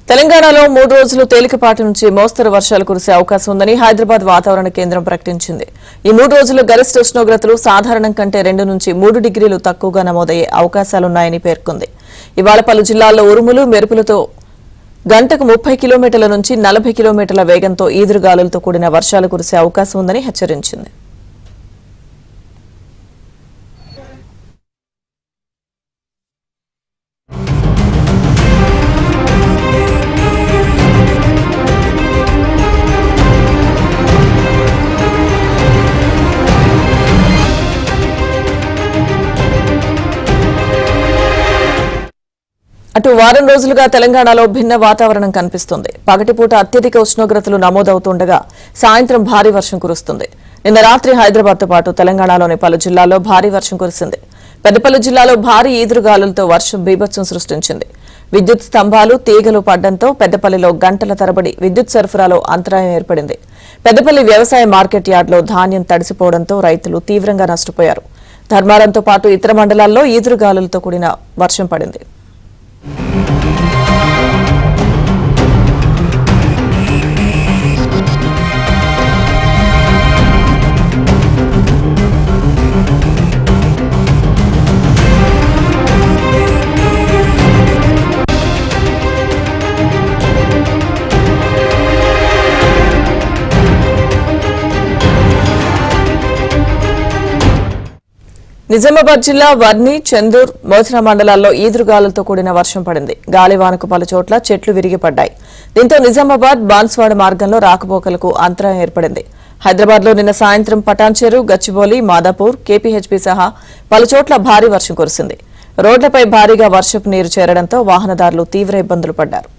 తెలంగాణలో 3 రోజులు తేలికపాటి నుంచి మోస్తరు వర్షాలు కురిసే అవకాశం ఉందని హైదరాబాద్ వాతావరణ కేంద్రం ప్రకటించింది. ఈ 3 రోజులు గరిష్ట ఉష్ణోగ్రతలు సాధారణం కంటే 2 నుంచి 3 డిగ్రీలు తక్కువగా నమోదయ్యే అవకాశాలున్నాయని పేర్కొంది. ఇవాళ పలు జిల్లాల్లో ఉరుములు మెరుపులతో గంటకు 30 కిలోమీటర్ల నుంచి 40 కిలోమీటర్ల వేగంతో ఈదురుగాలులతో కూడిన వర్షాలు కురిసే అవకాశం ఉందని హెచ్చరించింది. అటు వారం రోజులుగా తెలంగాణలో భిన్న వాతావరణం కనిపిస్తుంది. పగటిపూట అత్యధిక ఉష్ణోగ్రతలు నమోదవుతుండగా సాయంత్రం భారీ వర్షం కురుస్తుంది. నిన్న రాత్రి హైదరాబాద్తో పాటు తెలంగాణలోని పలు జిల్లాల్లో భారీ వర్షం కురిసింది. పెద్దపల్లి జిల్లాలో భారీ ఈదురుగాలులతో వర్షం బీభత్సం సృష్టించింది. విద్యుత్ స్తంభాలు తీగలు పడ్డంతో పెద్దపల్లిలో గంటల తరబడి విద్యుత్ సరఫరాలో అంతరాయం ఏర్పడింది. పెద్దపల్లి వ్యవసాయ మార్కెట్ యార్డులో ధాన్యం తడిసిపోవడంతో రైతులు తీవ్రంగా నష్టపోయారు. ధర్మారంతో పాటు ఇతర మండలాల్లో ఈదురుగాలులతో కూడిన వర్షం పడింది. నిజామాబాద్ జిల్లా వర్ని, చందూర్, మోచన మండలాల్లో ఈదురుగాలులతో కూడిన వర్షం పడింది. గాలివానకు పలు చోట్ల చెట్లు విరిగిపడ్డాయి. దీంతో నిజామాబాద్ బాన్స్వాడ మార్గంలో రాకపోకలకు అంతరాయం ఏర్పడింది. హైదరాబాద్లో నిన్న సాయంత్రం పటాన్చెరు, గచ్చిబౌలి, మాదాపూర్, కేపీహెచ్పీ సహా పలు చోట్ల భారీ వర్షం కురిసింది. రోడ్లపై భారీగా వర్షపు నీరు చేరడంతో వాహనదారులు తీవ్ర ఇబ్బందులు పడ్డారు.